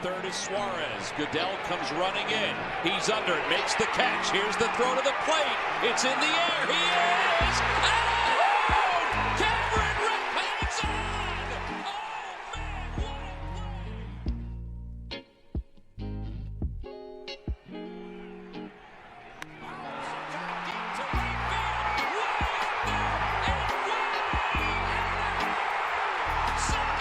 third is Suarez. Goodell comes running in. He's under it, makes the catch. Here's the throw to the plate. It's in the air. He is out! Cameron Red hangs on! Oh, man, what a play! To right field, way up there, and way second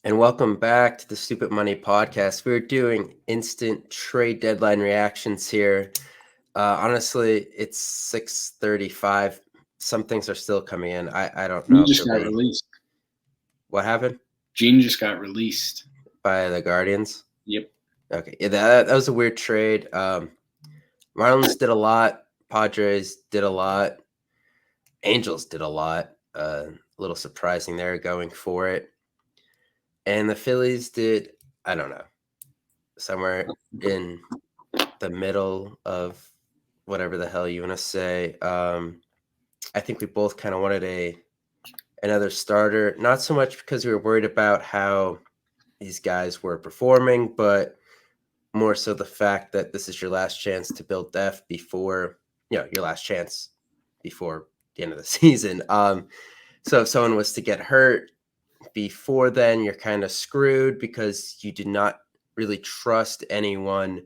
And welcome back to the Stupid Money Podcast. We're doing instant trade deadline reactions here. Honestly, it's 6:35. Some things are still coming in. I don't know. Gene just got released. What happened? Gene just got released. By the Guardians? Yep. Okay. Yeah, that was a weird trade. Marlins did a lot. Padres did a lot. Angels did a lot. A little surprising there going for it. And the Phillies did, I don't know, somewhere in the middle of whatever the hell you want to say. I think we both kind of wanted another starter, not so much because we were worried about how these guys were performing, but more so the fact that this is your last chance to build depth before, your last chance before the end of the season. So if someone was to get hurt before then, you're kind of screwed because you did not really trust anyone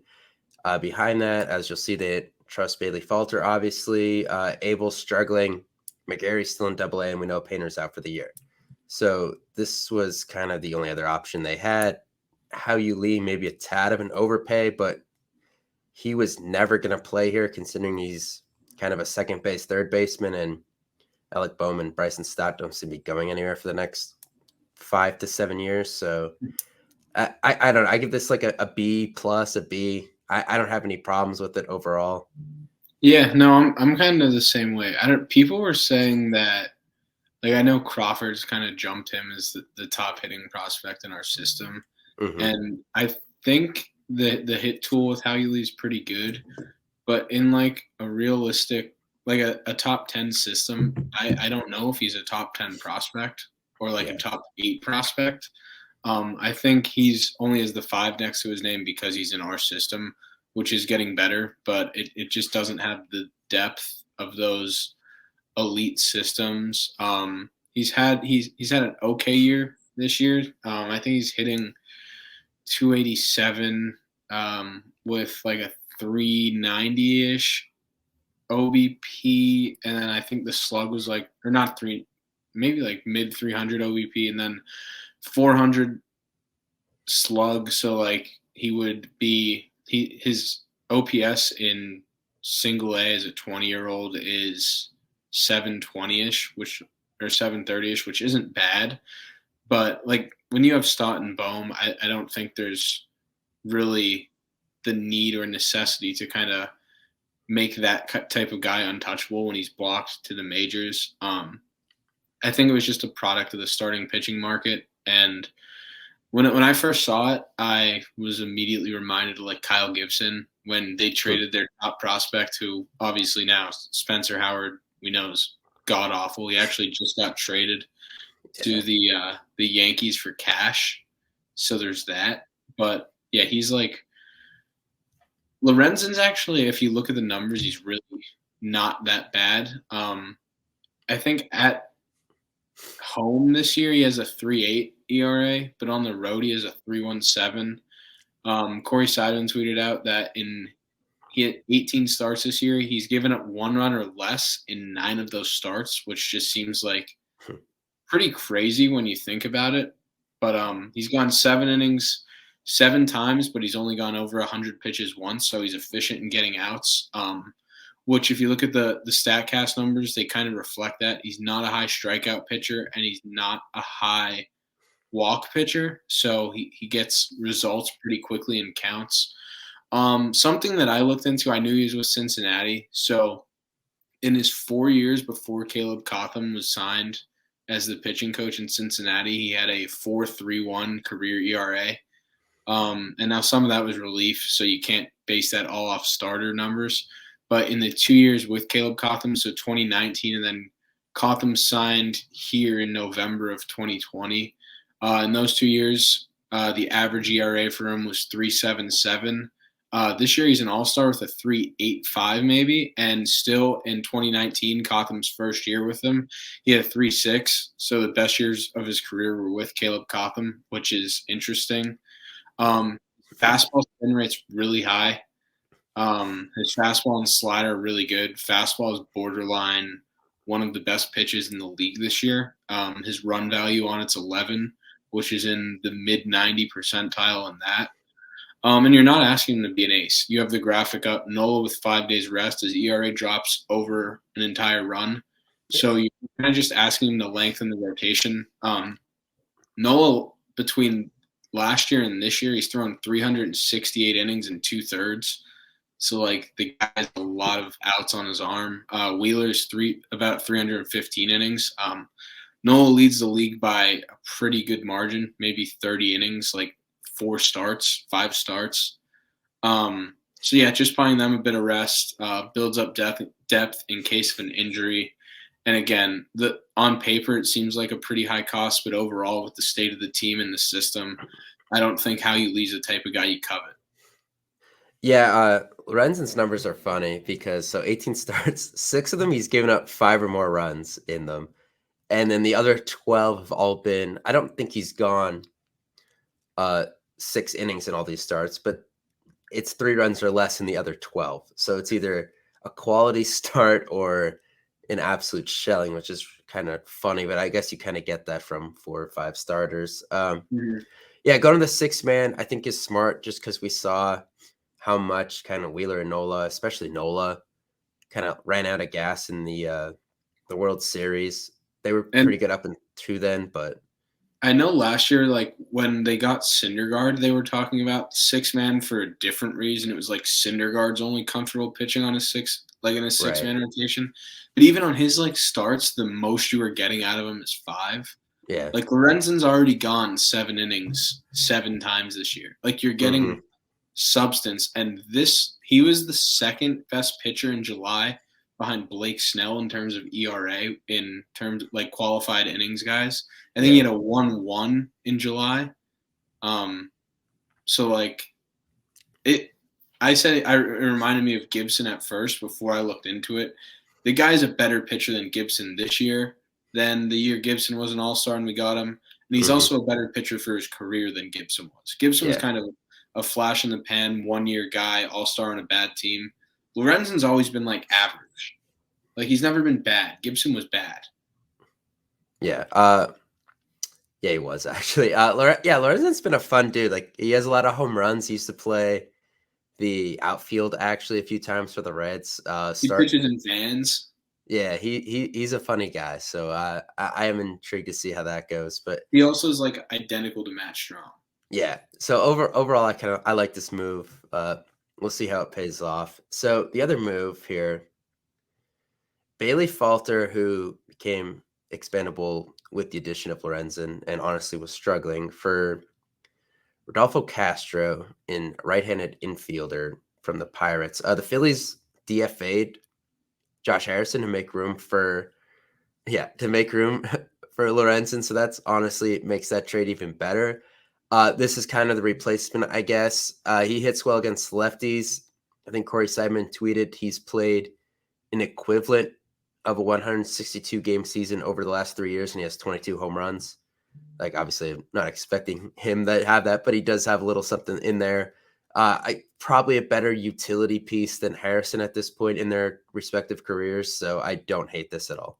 behind that. As you'll see, they trust Bailey Falter, obviously. Abel's struggling. McGarry's still in AA, and we know Painter's out for the year. So this was kind of the only other option they had. How you Lee, maybe a tad of an overpay, but he was never going to play here considering he's kind of a second base, third baseman, and Alec Bowman, Bryson Stott don't seem to be going anywhere for the next 5 to 7 years. So I don't know. I give this like a B plus, a B. I don't have any problems with it overall. Yeah, no, I'm kind of the same way. People were saying that, like, I know Crawford's kind of jumped him as the top hitting prospect in our system. Mm-hmm. And I think the hit tool with Howie is pretty good, but in like a realistic, like a top 10 system, I don't know if he's a top 10 prospect or like a top 8 prospect. I think he's only as the 5 next to his name because he's in our system, which is getting better, but it just doesn't have the depth of those elite systems. He's had an okay year this year. I think he's hitting 287 with like a 390-ish OBP, and then I think the slug was like, or not three, maybe like mid 300 OBP, and then 400 slug. So like his OPS in single A as a 20-year-old is 720-ish, or 730-ish, which isn't bad. But like when you have Stott and Bohm, I don't think there's really the need or necessity to kind of make that type of guy untouchable when he's blocked to the majors. I think it was just a product of the starting pitching market. And when I first saw it, I was immediately reminded of like Kyle Gibson when they traded their top prospect, who obviously now Spencer Howard, we know, is god awful. He actually just got traded to the Yankees for cash. So there's that. But yeah, he's like Lorenzen's actually, if you look at the numbers, he's really not that bad. I think at home this year, he has a 3.8 ERA, but on the road, he has a 3.17. Corey Seidman tweeted out that he had 18 starts this year. He's given up 1 run or less in 9 of those starts, which just seems like pretty crazy when you think about it. But he's gone 7 innings 7 times, but he's only gone over 100 pitches once, so he's efficient in getting outs. Which, if you look at the StatCast numbers, they kind of reflect that. He's not a high strikeout pitcher, and he's not a high walk pitcher, so he gets results pretty quickly in counts. Something that I looked into, I knew he was with Cincinnati. So in his 4 years before Caleb Cotham was signed as the pitching coach in Cincinnati, he had a 4.31 career ERA. And now some of that was relief, so you can't base that all off starter numbers. But in the 2 years with Caleb Cotham, so 2019, and then Cotham signed here in November of 2020. In those 2 years, the average ERA for him was 3.77. This year he's an all-star with a 3.85 maybe, and still in 2019, Cotham's first year with him, he had a 3.6. So the best years of his career were with Caleb Cotham, which is interesting. Fastball spin rate's really high. His fastball and slider are really good. Fastball is borderline one of the best pitches in the league this year. His run value on it's 11, which is in the mid 90 percentile in that. And you're not asking him to be an ace. You have the graphic up. Nola with 5 days rest, his ERA drops over an entire run. So you're kind of just asking him to lengthen the rotation. Nola, between last year and this year, he's thrown 368 innings and 2/3. So, like, the guy has a lot of outs on his arm. Wheeler's about 315 innings. Nola leads the league by a pretty good margin, maybe 30 innings, like 5 starts. So yeah, just buying them a bit of rest builds up depth in case of an injury. And again, on paper it seems like a pretty high cost, but overall with the state of the team and the system, I don't think Howie Lee's the type of guy you covet. Yeah, Lorenzen's numbers are funny because so 18 starts, 6 of them he's given up 5 or more runs in them. And then the other 12 have all been, I don't think he's gone 6 innings in all these starts, but it's 3 runs or less in the other 12. So it's either a quality start or an absolute shelling, which is kind of funny, but I guess you kind of get that from 4 or 5 starters. Yeah, going to the 6-man, I think is smart just because we saw how much kind of Wheeler and Nola, especially Nola, kind of ran out of gas in the World Series. They were pretty good up until then, but I know last year, like when they got Syndergaard, they were talking about 6-man for a different reason. It was like Syndergaard's only comfortable pitching on a 6-man rotation. But even on his like starts, the most you were getting out of him is 5. Yeah. Like Lorenzen's already gone 7 innings 7 times this year. Like you're getting substance, and he was the second best pitcher in July behind Blake Snell in terms of ERA, in terms of like qualified innings guys. I think he had a 1.1 in July. So like it reminded me of Gibson at first before I looked into it. The guy's a better pitcher than Gibson this year than the year Gibson was an all-star and we got him. And he's also a better pitcher for his career than Gibson was. Gibson was kind of a flash in the pan, 1-year guy, all-star on a bad team. Lorenzen's always been like average. Like he's never been bad. Gibson was bad. Yeah. Yeah, he was actually. Lorenzen's been a fun dude. Like he has a lot of home runs. He used to play the outfield actually a few times for the Reds. He pitches in Vans. Yeah, he's a funny guy. So I am intrigued to see how that goes. But he also is like identical to Matt Strong. Yeah. So overall, I like this move. We'll see how it pays off. So the other move here, Bailey Falter, who became expendable with the addition of Lorenzen and honestly was struggling, for Rodolfo Castro, in right-handed infielder from the Pirates. The Phillies DFA'd Josh Harrison to make room for Lorenzen. So that's honestly makes that trade even better. This is kind of the replacement, I guess. He hits well against lefties. I think Corey Seidman tweeted he's played an equivalent of a 162-game season over the last 3 years, and he has 22 home runs. Like, obviously, I'm not expecting him to have that, but he does have a little something in there. Probably a better utility piece than Harrison at this point in their respective careers, so I don't hate this at all.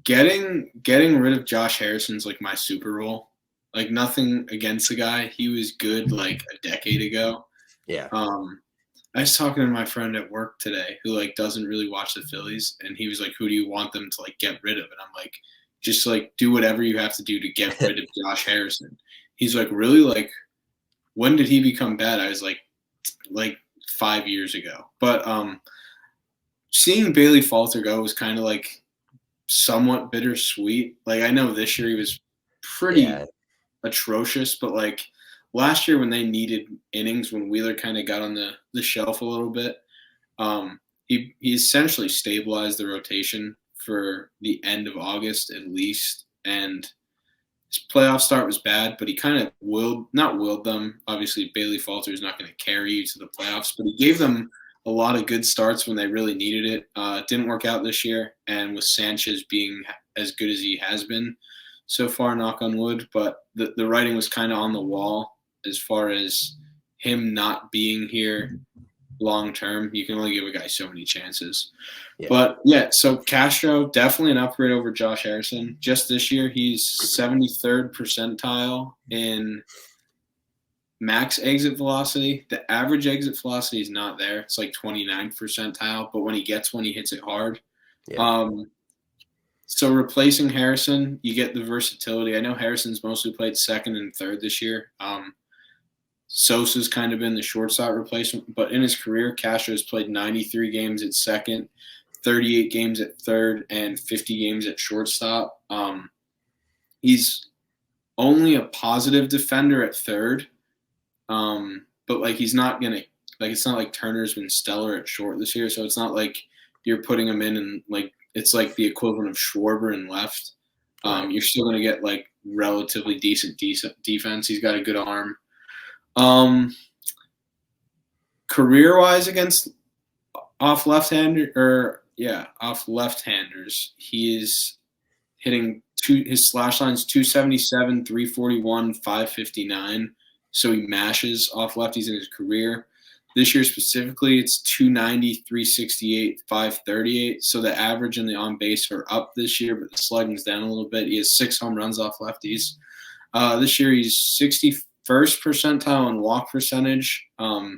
Getting rid of Josh Harrison's like my Super Bowl. Like nothing against the guy. He was good like a decade ago. Yeah. I was talking to my friend at work today who like doesn't really watch the Phillies, and he was like, "Who do you want them to like get rid of?" And I'm like, "Just like do whatever you have to do to get rid of Josh Harrison." He's like, "Really? Like, when did he become bad?" I was like 5 years ago. But seeing Bailey Falter go was kind of like somewhat bittersweet. Like I know this year he was pretty atrocious, but like last year when they needed innings, when Wheeler kind of got on the shelf a little bit, He essentially stabilized the rotation for the end of August at least, and his playoff start was bad, but he kind of not willed them. Obviously, Bailey Falter is not going to carry you to the playoffs, but he gave them a lot of good starts when they really needed it. It didn't work out this year, and with Sanchez being as good as he has been so far, knock on wood, but the writing was kind of on the wall as far as him not being here long term. You can only give a guy so many chances. Yeah. But yeah, so Castro, definitely an upgrade over Josh Harrison. Just this year, he's 73rd percentile in max exit velocity. The average exit velocity is not there. It's like 29th percentile, but when he gets one, he hits it hard. Yeah. So replacing Harrison, you get the versatility. I know Harrison's mostly played second and third this year. Sosa's kind of been the shortstop replacement, but in his career, Castro's played 93 games at second, 38 games at third, and 50 games at shortstop. He's only a positive defender at third, but like he's not gonna like it's not like Turner's been stellar at short this year, so it's not like you're putting him in and like it's like the equivalent of Schwarber in left. Right. You're still gonna get like relatively decent defense. He's got a good arm. Career-wise against off left-handers, he is hitting his slash line's 277, 341, 559. So he mashes off lefties in his career. This year specifically, it's 290, 368, 538. So the average and the on base are up this year, but the slugging's down a little bit. He has 6 home runs off lefties. This year he's 61st percentile in walk percentage. So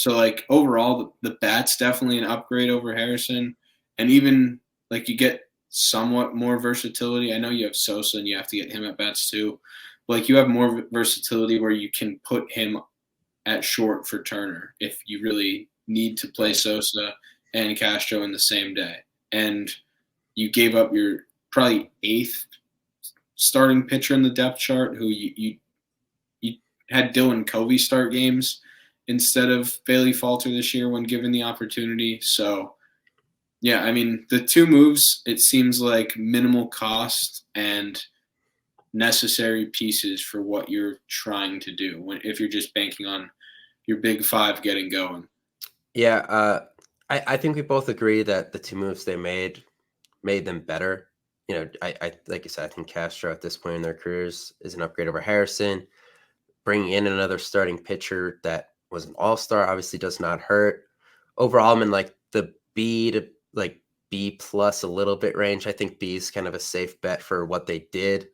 like overall, the bat's definitely an upgrade over Harrison, and even like you get somewhat more versatility. I know you have Sosa and you have to get him at bats too. But like you have more versatility where you can put him at short for Turner if you really need to play Sosa and Castro in the same day. And you gave up your probably 8th starting pitcher in the depth chart who you had Dylan Covey start games instead of Bailey Falter this year when given the opportunity. So, yeah, I mean, the 2 moves, it seems like minimal cost and necessary pieces for what you're trying to do if you're just banking on your big 5 getting going. Yeah. I think we both agree that the 2 moves they made them better. You know, I like you said, I think Castro at this point in their careers is an upgrade over Harrison. Bringing in another starting pitcher that was an all-star obviously does not hurt. Overall, I'm in like the B to like B plus a little bit range. I think B is kind of a safe bet for what they did.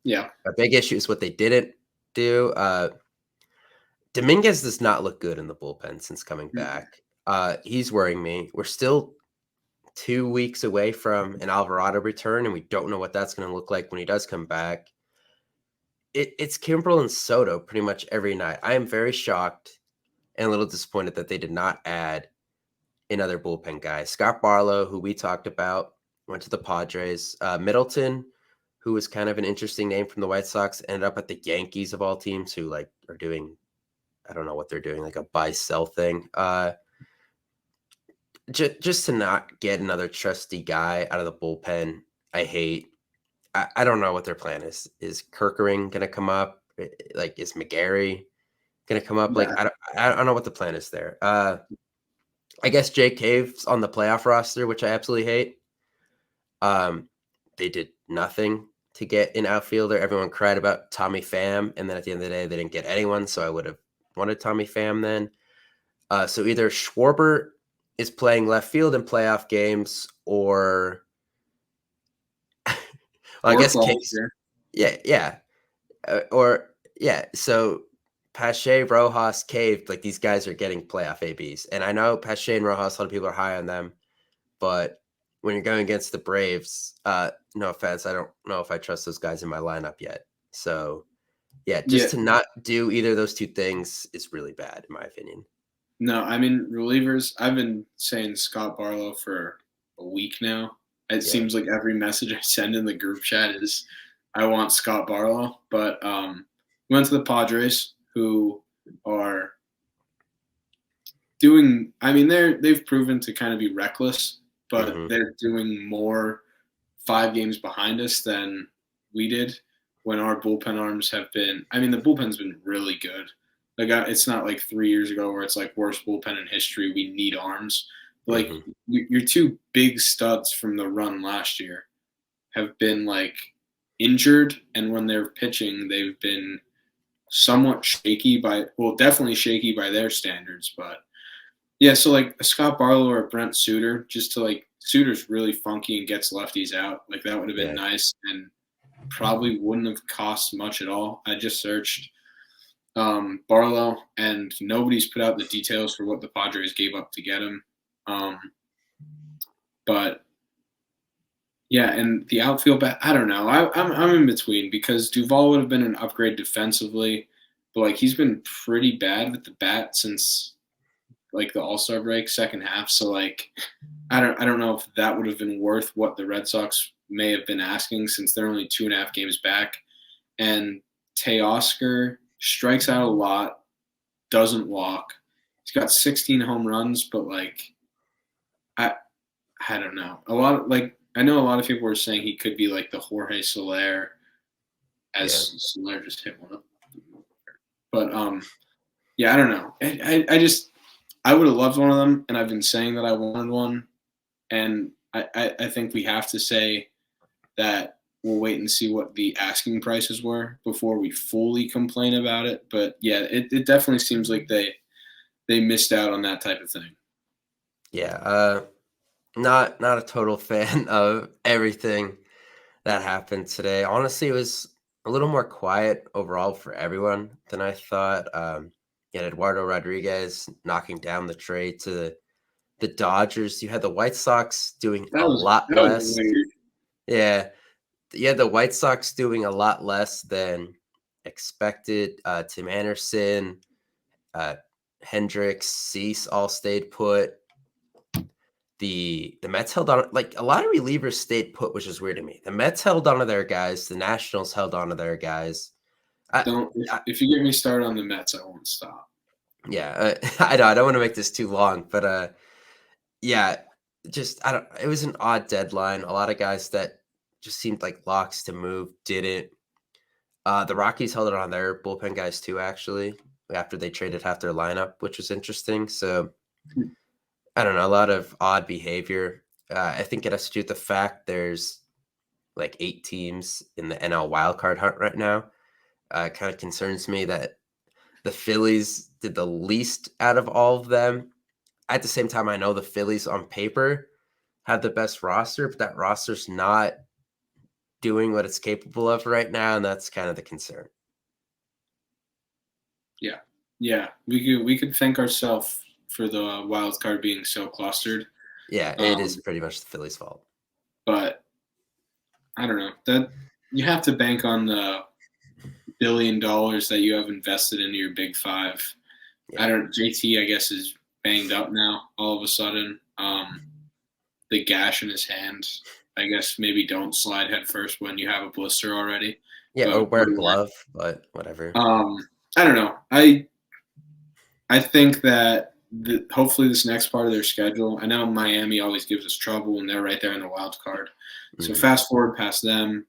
Yeah. A big issue is what they didn't do. Dominguez does not look good in the bullpen since coming back. He's worrying me. We're still 2 weeks away from an Alvarado return, and we don't know what that's going to look like when he does come back. It's Kimbrel and Soto pretty much every night. I am very shocked and a little disappointed that they did not add another bullpen guy. Scott Barlow, who we talked about, went to the Padres. Middleton, who was kind of an interesting name from the White Sox, ended up at the Yankees of all teams, who like are doing, I don't know what they're doing, like a buy-sell thing. Just to not get another trusty guy out of the bullpen, I hate. I don't know what their plan is. Is Kirkering going to come up? Like, is McGarry going to come up? Like, I don't know what the plan is there. I guess Jake Cave's on the playoff roster, which I absolutely hate. They did nothing to get an outfielder. Everyone cried about Tommy Pham, and then at the end of the day, they didn't get anyone, so I would have wanted Tommy Pham then. So either Schwarber is playing left field in playoff games, or well, I guess Case. Yeah. So Pache, Rojas, Cave, like these guys are getting playoff ABs. And I know Pache and Rojas, a lot of people are high on them. But when you're going against the Braves, no offense, I don't know if I trust those guys in my lineup yet. So, to not do either of those 2 things is really bad, in my opinion. No, I mean, relievers, I've been saying Scott Barlow for a week now. It seems like every message I send in the group chat is I want Scott Barlow. But we went to the Padres, who are doing. I mean, they've proven to kind of be reckless, but Hmm. they're doing more 5 games behind us than we did when our bullpen arms have been. I mean, the bullpen's been really good. Like it's not like 3 years ago where it's like worst bullpen in history. We need arms. Like Hmm. your two big studs from the run last year have been like injured, and when they're pitching, they've been somewhat shaky definitely shaky by their standards, but yeah, so like a Scott Barlow or a Brent Suter, just to like Suter's really funky and gets lefties out. Like that would have been Yeah. nice and probably wouldn't have cost much at all. I just searched Barlow and nobody's put out the details for what the Padres gave up to get him. Um, but yeah, and the outfield bat, I don't know. I'm in between because Duvall would have been an upgrade defensively, but like he's been pretty bad with the bat since like the All-Star break, second half. So like I don't know if that would have been worth what the Red Sox may have been asking since they're only 2.5 games back. And Teoscar strikes out a lot, doesn't walk. He's got 16 home runs, but like I I don't know. A lot of like I know a lot of people were saying he could be like the Jorge Soler Yeah. as Soler just hit one up. But yeah, I don't know. I just I would have loved one of them, and I've been saying that I wanted one, and I think we have to say that we'll wait and see what the asking prices were before we fully complain about it. But yeah, it definitely seems like they missed out on that type of thing. Yeah. Not a total fan of everything that happened today. Honestly, it was a little more quiet overall for everyone than I thought. You had Eduardo Rodriguez knocking down the trade to the Dodgers. You had the White Sox doing a lot That was less. weird. Yeah, you had the White Sox doing a lot less than expected. Tim Anderson, uh, Hendricks, Cease all stayed put. The Mets held on, like a lot of relievers stayed put, which is weird to me. The Mets held on to their guys. The Nationals held on to their guys. I, Don't I if you get me started on the Mets, I won't stop. yeah, I know I don't want to make this too long, but yeah, just I don't. It was an odd deadline. A lot of guys that just seemed like locks to move didn't. The Rockies held it on their bullpen guys too, actually, after they traded half their lineup, which was interesting. So I don't know, a lot of odd behavior. I think it has to do with the fact there's like 8 teams in the NL wildcard hunt right now. It kind of concerns me that the Phillies did the least out of all of them. At the same time, I know the Phillies on paper have the best roster, but that roster's not doing what it's capable of right now, and that's kind of the concern. Yeah, yeah, we could thank ourselves for the wild card being so clustered. Yeah, it is Um, pretty much the Phillies' fault. but I don't know that you have to bank on the $1 billion that you have invested into your big five. Yeah. JT, I guess, is banged up now all of a sudden. The gash in his hand, I guess maybe don't slide head first when you have a blister already. Yeah, or But wear a glove, but whatever. I don't know. I think that hopefully this next part of their schedule. I know Miami always gives us trouble, and they're right there in the wild card. So Mhm. fast forward past them,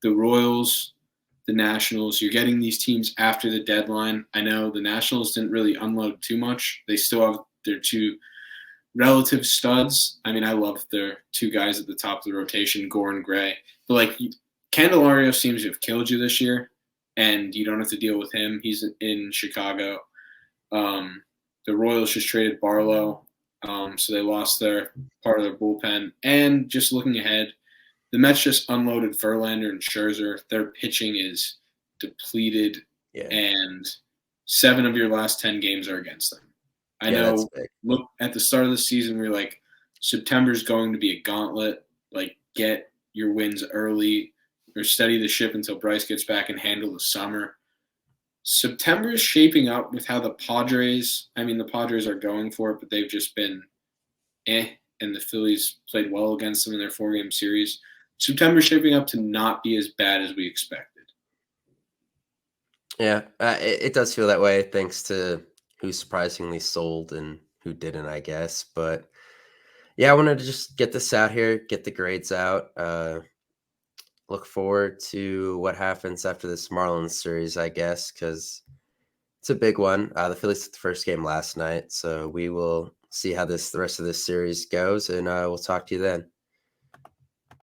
the Royals, the Nationals. You're getting these teams after the deadline. I know the Nationals didn't really unload too much. They still have their two relative studs. I mean, I love their two guys at the top of the rotation, Gore and Gray. But like Candelario seems to have killed you this year, and you don't have to deal with him. He's in Chicago. The Royals just traded Barlow, so they lost their part of their bullpen. And just looking ahead, the Mets just unloaded Verlander and Scherzer. Their pitching is depleted, Yeah. and 7 of your last 10 games are against them. I Yeah, that's know. big. Look at the start of the season, we are like, September's going to be a gauntlet. Like, get your wins early or steady the ship until Bryce gets back and handle the summer. September is shaping up with how the Padres. I mean, the Padres are going for it, but they've just been and the Phillies played well against them in their 4-game series. September's shaping up to not be as bad as we expected. Yeah, it does feel that way thanks to who's surprisingly sold and who's who didn't, I guess. But yeah, I wanted to just get this out here, get the grades out. Look forward to what happens after this Marlins series, I guess, because it's a big one. The Phillies took the first game last night, so we will see how the rest of this series goes, and we'll talk to you then.